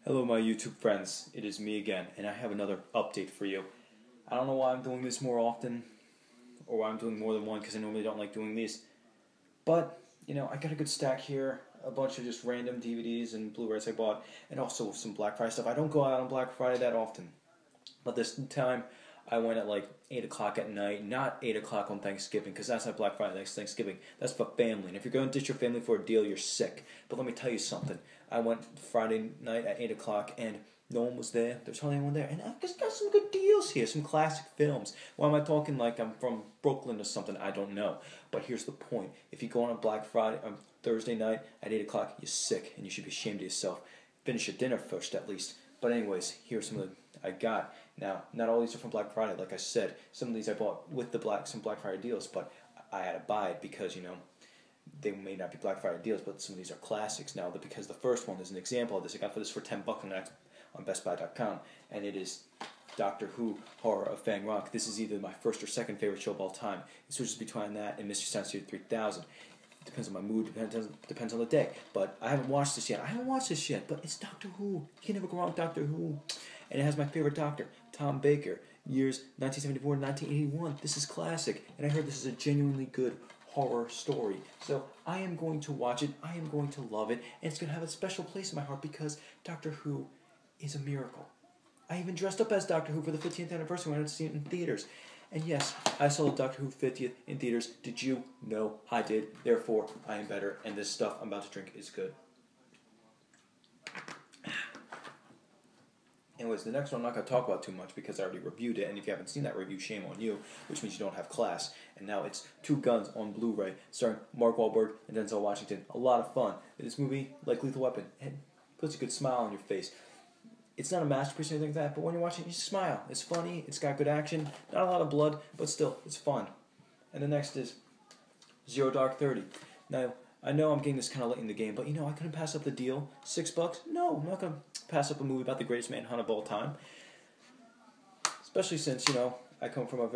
Hello my YouTube friends, it is me again, and I have another update for you. I don't know why I'm doing this more often, or why I'm doing more than one, because I normally don't like doing these. But, I got a good stack here, a bunch of just random DVDs and Blu-rays I bought, and also some Black Friday stuff. I don't go out on Black Friday that often, but this time I went at like 8 o'clock at night, not 8 o'clock on Thanksgiving, because that's not Black Friday, that's Thanksgiving. That's for family, and if you're going to ditch your family for a deal, you're sick. But let me tell you something. I went Friday night at 8 o'clock, and no one was there. There's hardly anyone there. And I just got some good deals here, some classic films. Why am I talking like I'm from Brooklyn or something? I don't know. But here's the point. If you go on a Black Friday, Thursday night at 8 o'clock, you're sick, and you should be ashamed of yourself. Finish your dinner first, at least. But anyways, here's some of the I got. Now, not all these are from Black Friday, like I said. Some of these I bought with some Black Friday deals, but I had to buy it because, they may not be Black Friday deals, but some of these are classics now. Because the first one is an example of this. I got this for $10 on BestBuy.com, and it is Doctor Who Horror of Fang Rock. This is either my first or second favorite show of all time. It switches between that and Mystery Science Theater 3000. Depends on my mood, depends on the day. But I haven't watched this yet. But it's Doctor Who. You can never go wrong with Doctor Who. And it has my favorite doctor, Tom Baker, years 1974 to 1981. This is classic. And I heard this is a genuinely good horror story. So I am going to watch it. I am going to love it. And it's going to have a special place in my heart because Doctor Who is a miracle. I even dressed up as Doctor Who for the 50th anniversary when I went to see it in theaters. And yes, I saw the Doctor Who 50th in theaters. Did you? No, I did. Therefore, I am better. And this stuff I'm about to drink is good. Anyways, the next one I'm not going to talk about too much because I already reviewed it. And if you haven't seen that review, shame on you, which means you don't have class. And now it's Two Guns on Blu-ray, starring Mark Wahlberg and Denzel Washington. A lot of fun. This movie, like Lethal Weapon, it puts a good smile on your face. It's not a masterpiece or anything like that, but when you're watching it, you smile. It's funny, it's got good action, not a lot of blood, but still, it's fun. And the next is Zero Dark 30. Now, I know I'm getting this kind of late in the game, but I couldn't pass up the deal. $6? No, I'm not going to pass up a movie about the greatest manhunt of all time. Especially since, I come from a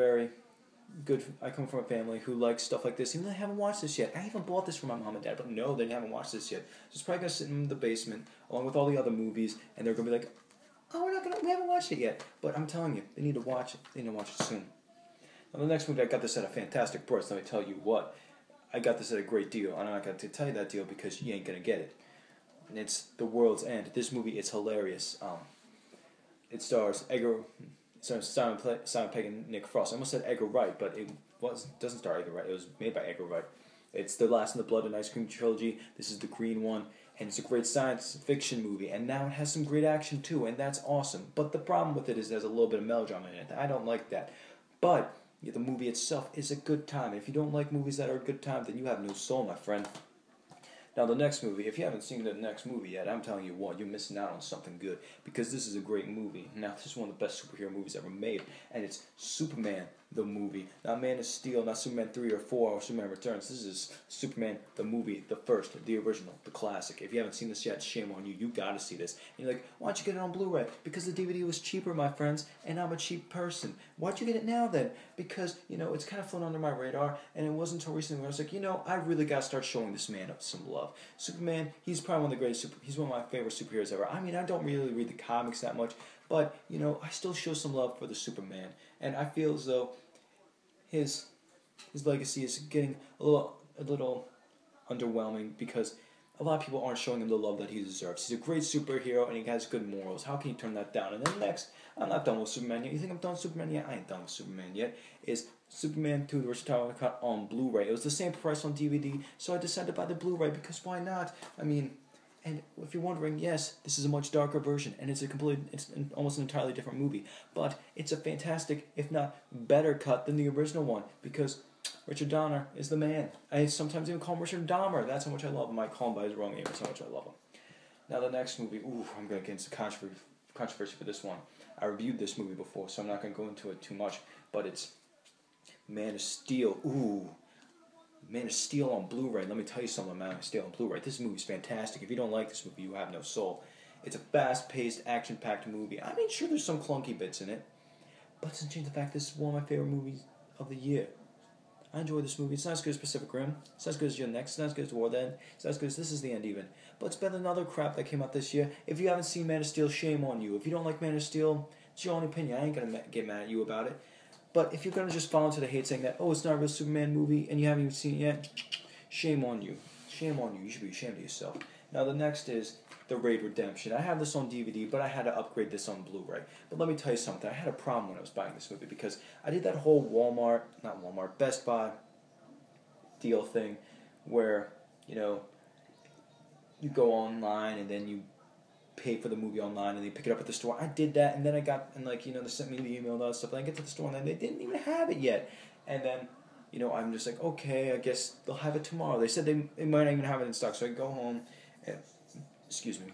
family who likes stuff like this, even though they haven't watched this yet. I even bought this for my mom and dad, but no, they haven't watched this yet. So it's probably going to sit in the basement, along with all the other movies, and they're going to be like, oh, we haven't watched it yet. But I'm telling you, they need to watch it. They need to watch it soon. Now, the next movie, I got this at a fantastic price. Let me tell you what. I got this at a great deal. I'm not going to tell you that deal because you ain't going to get it. And it's The World's End. This movie is hilarious. It stars Simon Pegg and Nick Frost. I almost said Edgar Wright, but it doesn't star Edgar Wright. It was made by Edgar Wright. It's The Last in the Blood and Ice Cream trilogy. This is the green one. And it's a great science fiction movie. And now it has some great action too. And that's awesome. But the problem with it is there's a little bit of melodrama in it. I don't like that. But the movie itself is a good time. If you don't like movies that are a good time, then you have no soul, my friend. Now, the next movie, if you haven't seen the next movie yet, I'm telling you what, you're missing out on something good. Because this is a great movie. Now, this is one of the best superhero movies ever made. And it's Superman, the movie. Not Man of Steel, not Superman 3 or 4 or Superman Returns. This is Superman, the movie, the first, the original, the classic. If you haven't seen this yet, shame on you. You gotta see this. And you're like, why don't you get it on Blu-ray? Because the DVD was cheaper, my friends, and I'm a cheap person. Why'd you get it now, then? Because, it's kind of flown under my radar, and it wasn't until recently when I was like, I really gotta start showing this man some love. Superman, he's probably one of the greatest he's one of my favorite superheroes ever. I mean, I don't really read the comics that much, but, I still show some love for the Superman. And I feel as though his legacy is getting a little underwhelming because a lot of people aren't showing him the love that he deserves. He's a great superhero and he has good morals. How can you turn that down? And then next, I'm not done with Superman yet. You think I'm done with Superman yet? I ain't done with Superman yet. Is Superman 2, the Original Cut on Blu-ray. It was the same price on DVD, so I decided to buy the Blu-ray because why not? I mean, and if you're wondering, yes, this is a much darker version, and it's almost an entirely different movie. But it's a fantastic, if not better cut than the original one, because Richard Donner is the man. I sometimes even call him Richard Dahmer. That's how much I love him. I call him by his wrong name. That's how much I love him. Now the next movie, I'm going to get into controversy for this one. I reviewed this movie before, so I'm not going to go into it too much, but it's Man of Steel. Man of Steel on Blu-ray. Let me tell you something about Man of Steel on Blu-ray. This movie is fantastic. If you don't like this movie, you have no soul. It's a fast-paced, action-packed movie. I mean, sure, there's some clunky bits in it, but it doesn't change the fact this is one of my favorite movies of the year. I enjoy this movie. It's not as good as Pacific Rim. It's not as good as Your Next. It's not as good as War Then. It's not as good as This Is the End even. But it's better than other crap that came out this year. If you haven't seen Man of Steel, shame on you. If you don't like Man of Steel, it's your own opinion. I ain't gonna get mad at you about it. But if you're gonna just fall into the hate saying that, oh, it's not a real Superman movie, and you haven't even seen it yet, shame on you. Shame on you. You should be ashamed of yourself. Now the next is The Raid Redemption. I have this on DVD, but I had to upgrade this on Blu-ray. But let me tell you something. I had a problem when I was buying this movie because I did that whole Best Buy deal thing where, you go online and then you pay for the movie online and they pick it up at the store. I did that, and then I got, and they sent me the email and all that stuff, and I get to the store and then they didn't even have it yet. And then, I'm just like, okay, I guess they'll have it tomorrow. They said they might not even have it in stock, so I go home and, excuse me,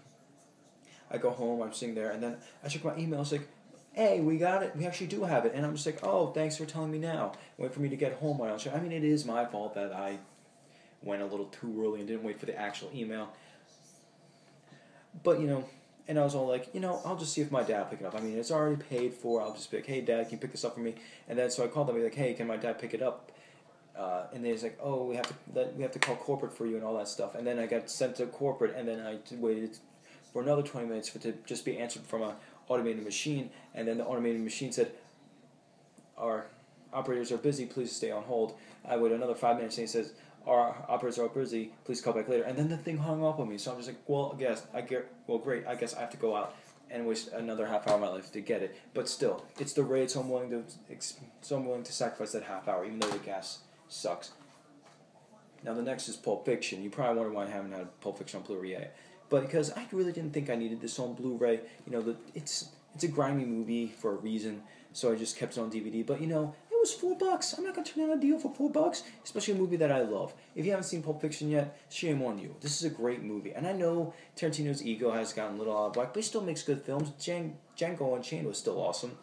I go home, I'm sitting there, and then I check my email, it's like, hey, we got it, we actually do have it, and I'm just like, oh, thanks for telling me now. Wait for me to get home, I mean, it is my fault that I went a little too early and didn't wait for the actual email. But, and I was all like, I'll just see if my dad will pick it up. I mean, it's already paid for. I'll just be like, hey, Dad, can you pick this up for me? And then so I called them, like, hey, can my dad pick it up? And they was like, oh, we have to call corporate for you and all that stuff. And then I got sent to corporate, and then I waited for another 20 minutes for it to just be answered from an automated machine. And then the automated machine said, our operators are busy, please stay on hold. I waited another 5 minutes, and he says, our operators are busy, please call back later. And then the thing hung up on me, so I'm just like, great, I guess I have to go out and waste another half hour of my life to get it. But still, it's the raid, so I'm willing to sacrifice that half hour, even though the gas sucks. Now the next is Pulp Fiction. You probably wonder why I haven't had Pulp Fiction on Blu-ray yet. But because I really didn't think I needed this on Blu-ray. It's a grimy movie for a reason, so I just kept it on DVD. But it was $4. I'm not gonna turn down a deal for $4, especially a movie that I love. If you haven't seen Pulp Fiction yet, shame on you. This is a great movie, and I know Tarantino's ego has gotten a little out of whack, but he still makes good films. Django Unchained was still awesome.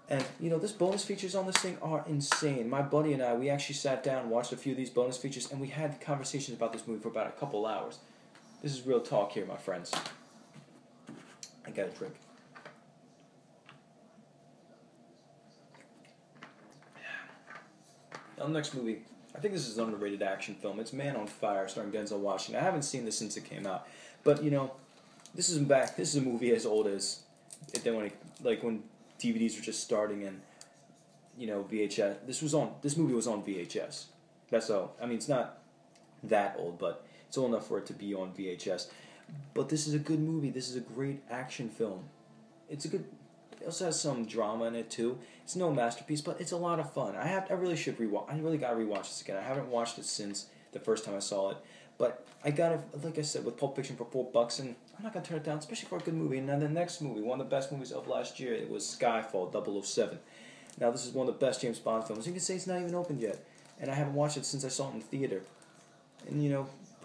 And, this bonus features on this thing are insane. My buddy and I, we actually sat down, watched a few of these bonus features, and we had conversations about this movie for about a couple hours. This is real talk here, my friends. I got a drink. Now, the next movie, I think this is an underrated action film. It's Man on Fire, starring Denzel Washington. I haven't seen this since it came out. But, this is a movie as old as, when DVDs were just starting and, VHS. This movie was on VHS. That's all. I mean, it's not that old, but it's old enough for it to be on VHS. But this is a good movie. This is a great action film. It also has some drama in it too. It's no masterpiece, but it's a lot of fun. I really should rewatch. I really gotta rewatch this again. I haven't watched it since the first time I saw it. But I gotta, like I said, with Pulp Fiction for $4, and I'm not gonna turn it down, especially for a good movie. And then the next movie, one of the best movies of last year, it was Skyfall, 007. Now this is one of the best James Bond films. You can say it's not even opened yet, and I haven't watched it since I saw it in the theater. And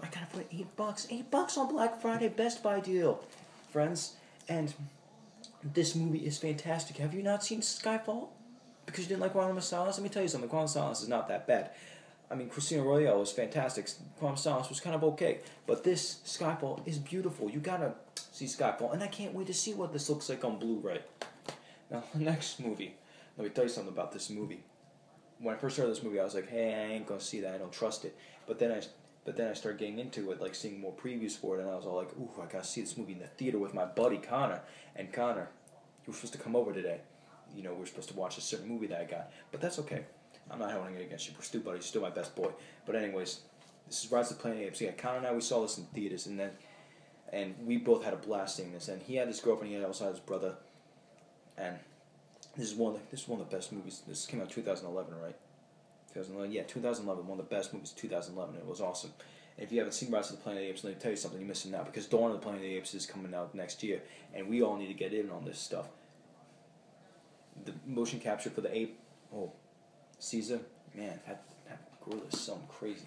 I got it for $8. $8 on Black Friday, Best Buy deal, friends. And this movie is fantastic. Have you not seen Skyfall? Because you didn't like Quantum of Solace? Let me tell you something. Quantum of Solace is not that bad. I mean, Casino Royale was fantastic. Quantum of Solace was kind of okay. But this Skyfall is beautiful. You gotta see Skyfall. And I can't wait to see what this looks like on Blu-ray. Now, the next movie. Let me tell you something about this movie. When I first started this movie, I was like, hey, I ain't gonna see that. I don't trust it. But then I started getting into it, like seeing more previews for it, and I was all like, ooh, I gotta see this movie in the theater with my buddy Connor. And Connor, you were supposed to come over today. We're supposed to watch a certain movie that I got. But that's okay. I'm not holding it against you. We're still buddies, still my best boy. But anyways, this is Rise of the Planet of the Apes. Yeah, Connor and I, we saw this in theaters, and we both had a blast seeing this. And he had his girlfriend, he also had his brother. And this is one of the best movies. This came out in 2011, right? 2011, yeah, 2011, one of the best movies of 2011. It was awesome. And if you haven't seen Rise of the Planet of the Apes, let me tell you something, you're missing out, because Dawn of the Planet of the Apes is coming out next year, and we all need to get in on this stuff. The motion capture for the ape, Caesar, man, that gorilla is something crazy.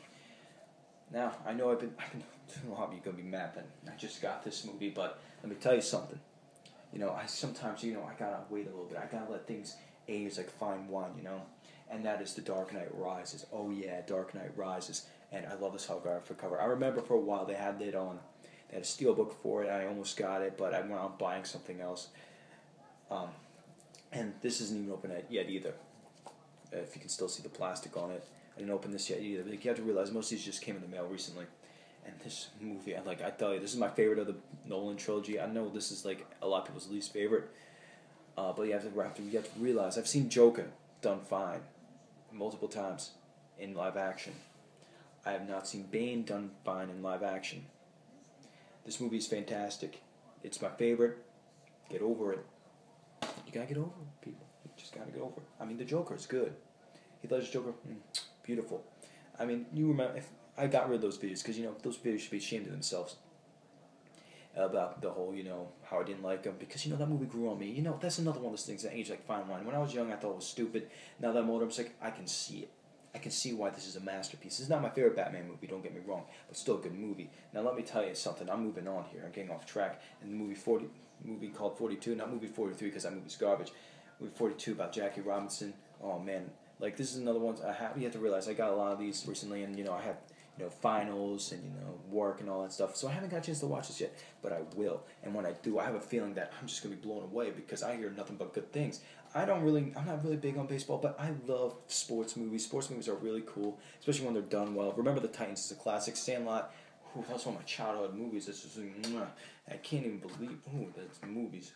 Now, I know I've been a lot of you gonna be mad that I just got this movie, but let me tell you something. I sometimes, I gotta wait a little bit. I gotta let things age like fine wine, And that is The Dark Knight Rises. Oh yeah, Dark Knight Rises. And I love this holographic cover. I remember for a while they had it on. They had a steelbook for it. I almost got it, but I went out buying something else. And this isn't even open yet either. If you can still see the plastic on it. didn't open this yet either. Like, you have to realize most of these just came in the mail recently. And this movie, I tell you, this is my favorite of the Nolan trilogy. I know this is like a lot of people's least favorite, but you have to realize I've seen Joker done fine multiple times in live action. I have not seen Bane done fine in live action. This movie is fantastic. It's my favorite. Get over it. You gotta get over it, people. You just gotta get over it. I mean, the Joker is good. Heath Ledger's Joker, beautiful. I mean, you remember, if I got rid of those videos, because, those videos should be ashamed of themselves about the whole, how I didn't like them, because, that movie grew on me. That's another one of those things that age like fine wine. When I was young, I thought it was stupid. Now that I'm older, I'm just like, I can see it. I can see why this is a masterpiece. This is not my favorite Batman movie, don't get me wrong, but still a good movie. Now let me tell you something. I'm moving on here. I'm getting off track. And the movie called 42, not movie 43 because that movie's garbage. Movie 42 about Jackie Robinson. Oh man, like this is another one. You have to realize I got a lot of these recently, and I have finals and work and all that stuff. So I haven't got a chance to watch this yet, but I will. And when I do, I have a feeling that I'm just gonna be blown away because I hear nothing but good things. I'm not really big on baseball, but I love sports movies. Sports movies are really cool, especially when they're done well. Remember the Titans is a classic. Sandlot, that's one of my childhood movies. This is I can't even believe that's movies.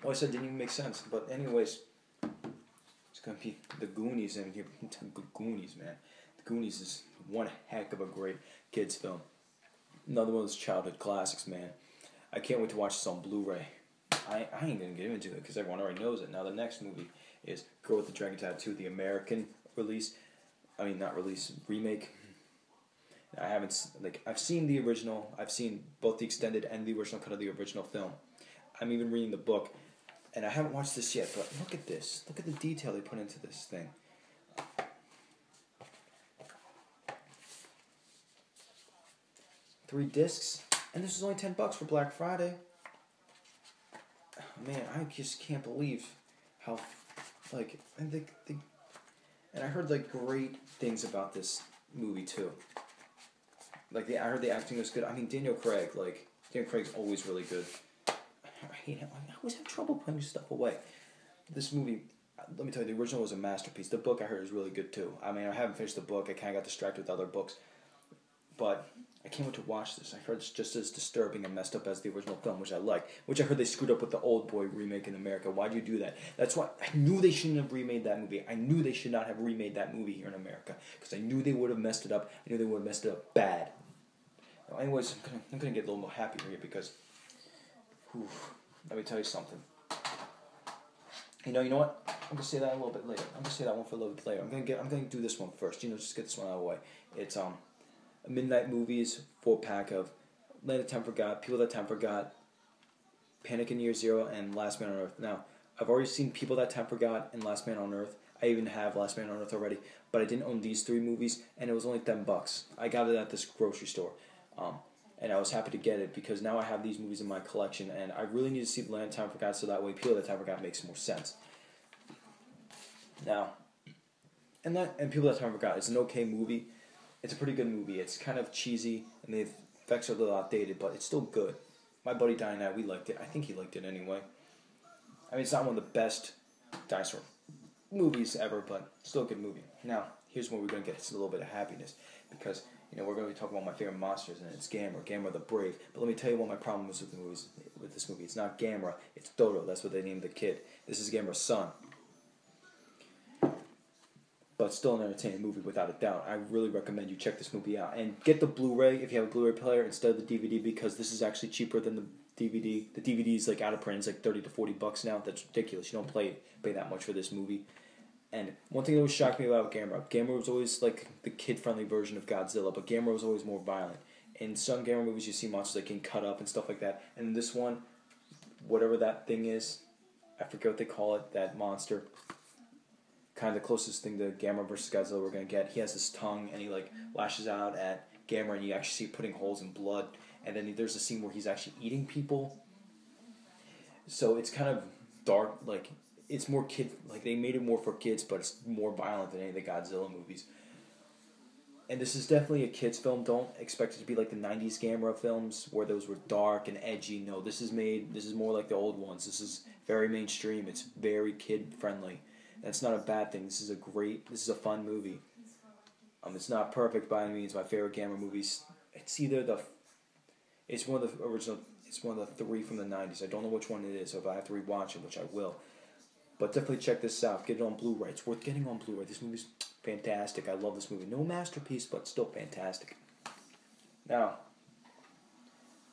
All I said didn't even make sense. But anyways, it's gonna be the Goonies in here. The Goonies, man. The Goonies is one heck of a great kids film. Another one of those childhood classics, man. I can't wait to watch this on Blu-ray. I ain't gonna get into it because everyone already knows it. Now the next movie is Girl with the Dragon Tattoo, the American release. I mean, not release, remake. I haven't, I've seen the original. I've seen both the extended and the original cut of the original film. I'm even reading the book, and I haven't watched this yet, but look at this. Look at the detail they put into this thing. 3 discs, and this was only $10 for Black Friday. Man, I just can't believe how, and I heard great things about this movie too. I heard the acting was good. I mean, Daniel Craig's always really good. I hate him. I always have trouble putting stuff away. This movie, let me tell you, the original was a masterpiece. The book I heard is really good too. I mean, I haven't finished the book. I kind of got distracted with other books, but I can't wait to watch this. I heard it's just as disturbing and messed up as the original film, which I like. Which I heard they screwed up with the Old Boy remake in America. Why'd you do that? That's why I knew they shouldn't have remade that movie. I knew they should not have remade that movie here in America because I knew they would have messed it up. I knew they would have messed it up bad. Now, anyways, I'm gonna get a little more happier here because, let me tell you something. You know what? I'm gonna say that a little bit later. I'm gonna say that one for a little bit later. I'm gonna do this one first. Just get this one out of the way. It's Midnight Movies 4-pack of Land of Time Forgot, People That Time Forgot, Panic in Year Zero, and Last Man on Earth. Now, I've already seen People That Time Forgot and Last Man on Earth. I even have Last Man on Earth already, but I didn't own these 3 movies, and it was only $10. I got it at this grocery store, and I was happy to get it because now I have these movies in my collection, and I really need to see Land of Time Forgot so that way People That Time Forgot makes more sense. Now, and People That Time Forgot is an okay movie. It's a pretty good movie. It's kind of cheesy, and the effects are a little outdated, but it's still good. My buddy Diane and I, we liked it. I think he liked it anyway. I mean, it's not one of the best dinosaur movies ever, but still a good movie. Now, here's where we're going to get a little bit of happiness, because, we're going to be talking about my favorite monsters, and it's Gamera the Brave. But let me tell you what my problem was with this movie. It's not Gamera, it's Dodo. That's what they named the kid. This is Gamera's son. But still an entertaining movie without a doubt. I really recommend you check this movie out. And get the Blu-ray if you have a Blu-ray player instead of the DVD because this is actually cheaper than the DVD. The DVD is out of print. It's $30 to $40 now. That's ridiculous. You don't pay that much for this movie. And one thing that was shocked me about Gamera was always the kid-friendly version of Godzilla, but Gamera was always more violent. In some Gamera movies you see monsters that can cut up and stuff like that. And in this one, whatever that thing is, I forget what they call it, that monster, kind of the closest thing to Gamera versus Godzilla we're going to get. He has this tongue, and he lashes out at Gamera, and you actually see putting holes in blood. And then there's a scene where he's actually eating people. So it's kind of dark, it's more kid, they made it more for kids, but it's more violent than any of the Godzilla movies. And this is definitely a kid's film. Don't expect it to be like the 90s Gamera films, where those were dark and edgy. No, this is more like the old ones. This is very mainstream. It's very kid-friendly. That's not a bad thing. This is a fun movie. It's not perfect by any means. My favorite Gamera movies. It's one of the original. It's one of the 3 from the 90s. I don't know which one it is, so if I have to rewatch it, which I will. But definitely check this out. Get it on Blu-ray. It's worth getting on Blu-ray. This movie's fantastic. I love this movie. No masterpiece, but still fantastic. Now,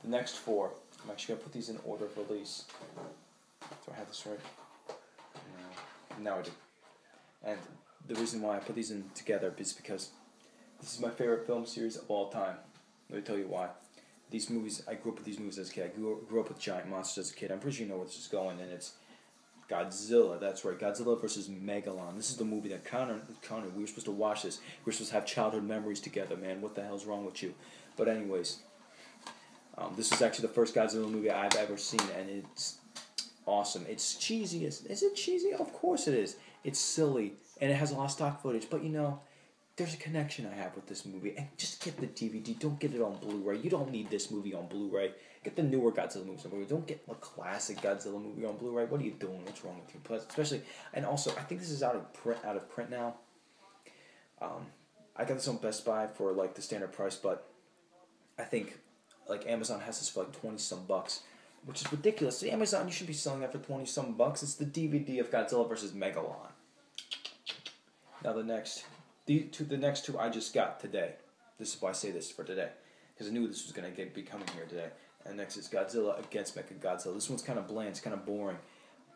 the next 4. I'm actually going to put these in order of release. Do I have this right? No, I do. And the reason why I put these in together is because this is my favorite film series of all time. Let me tell you why. These movies, I grew up with these movies as a kid. I grew up with giant monsters as a kid. I'm pretty sure you know where this is going, and it's Godzilla. That's right, Godzilla versus Megalon. This is the movie that Connor, we were supposed to watch this. We were supposed to have childhood memories together, man. What the hell's wrong with you? But anyways, this is actually the first Godzilla movie I've ever seen, and it's awesome. It's cheesy. Is it cheesy? Of course it is. It's silly, and it has a lot of stock footage, but you know, there's a connection I have with this movie, and just get the DVD. Don't get it on Blu-ray. You don't need this movie on Blu-ray. Get the newer Godzilla movies on Blu-ray. Don't get a classic Godzilla movie on Blu-ray. What are you doing? What's wrong with you? Plus, especially, and also, I think this is out of print now. I got this on Best Buy for like the standard price, but I think like Amazon has this for like $20-some bucks, which is ridiculous. See, Amazon, you should be selling that for $20-some bucks. It's the DVD of Godzilla versus Megalon. Now the next two I just got today. This is why I say this for today, because I knew this was going to be coming here today. And next is Godzilla against Mechagodzilla. This one's kind of bland, it's kind of boring,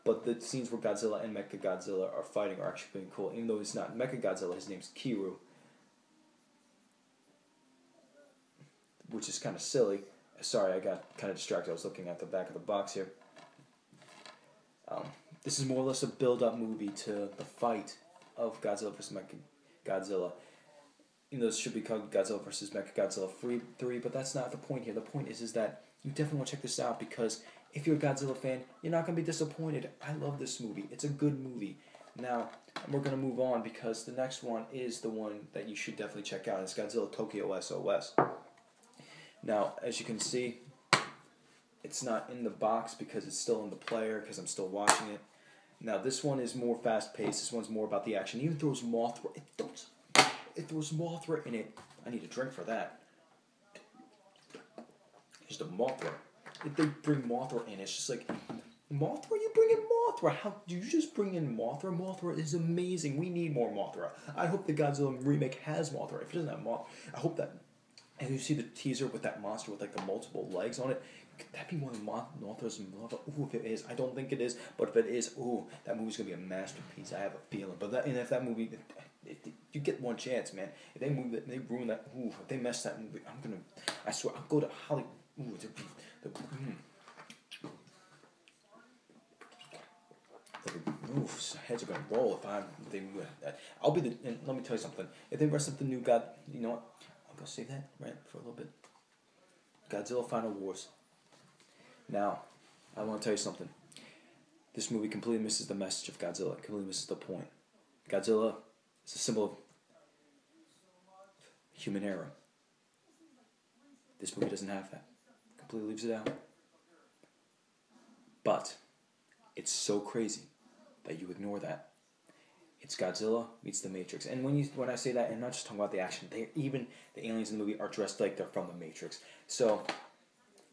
but the scenes where Godzilla and Mechagodzilla are fighting are actually pretty cool. Even though he's not Mechagodzilla, his name's Kiru, which is kind of silly. Sorry, I got kind of distracted. I was looking at the back of the box here. This is more or less a build-up movie to the fight of Godzilla versus Mechagodzilla. You know, this should be called Godzilla versus Mechagodzilla 3, but that's not the point here. The point is that you definitely want to check this out, because if you're a Godzilla fan, you're not going to be disappointed. I love this movie. It's a good movie. Now, we're going to move on, because the next one is the one that you should definitely check out. It's Godzilla Tokyo SOS. Now, as you can see, it's not in the box because it's still in the player, because I'm still watching it. Now, this one is more fast-paced. This one's more about the action. It even throws Mothra. It throws Mothra in it. I need a drink for that. Just a Mothra. If they bring Mothra in, it's just like, Mothra? You bring in Mothra? How do you just bring in Mothra? Mothra is amazing. We need more Mothra. I hope the Godzilla remake has Mothra. If it doesn't have Mothra, I hope that. And you see the teaser with that monster with like the multiple legs on it. Could that be one of Mothra's Mothra? Ooh, if it is, I don't think it is. But if it is, ooh, that movie's gonna be a masterpiece. I have a feeling. But that, and if that movie, you get one chance, man. If they move it, they ruin that. Ooh, if they mess that movie, I'm gonna. I swear, I'll go to Hollywood. Ooh, heads are gonna roll if they. I'll be the. And let me tell you something. If they rest up the new God, you know what? I'm gonna save that right for a little bit. Godzilla Final Wars. Now, I want to tell you something. This movie completely misses the message of Godzilla. Completely misses the point. Godzilla is a symbol of human error. This movie doesn't have that. Completely leaves it out. But it's so crazy that you ignore that. It's Godzilla meets the Matrix. And when I say that, I'm not just talking about the action. Even the aliens in the movie are dressed like they're from the Matrix. So,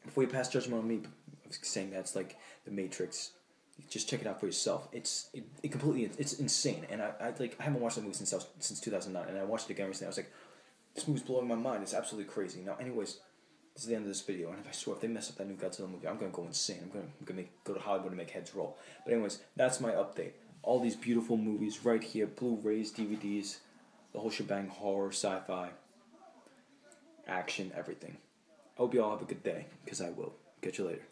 before you pass judgment on me saying that's like the Matrix, just check it out for yourself. It's insane. And I haven't watched the movie since 2009, and I watched it again recently. I was like, this movie's blowing my mind. It's absolutely crazy. Now, anyways, this is the end of this video, and if I swear if they mess up that new Godzilla movie, I'm gonna go insane. I'm gonna go to Hollywood and make heads roll. But anyways, that's my update. All these beautiful movies right here, Blu-rays, DVDs, the whole shebang, horror, sci-fi, action, everything. I hope you all have a good day, because I will. Catch you later.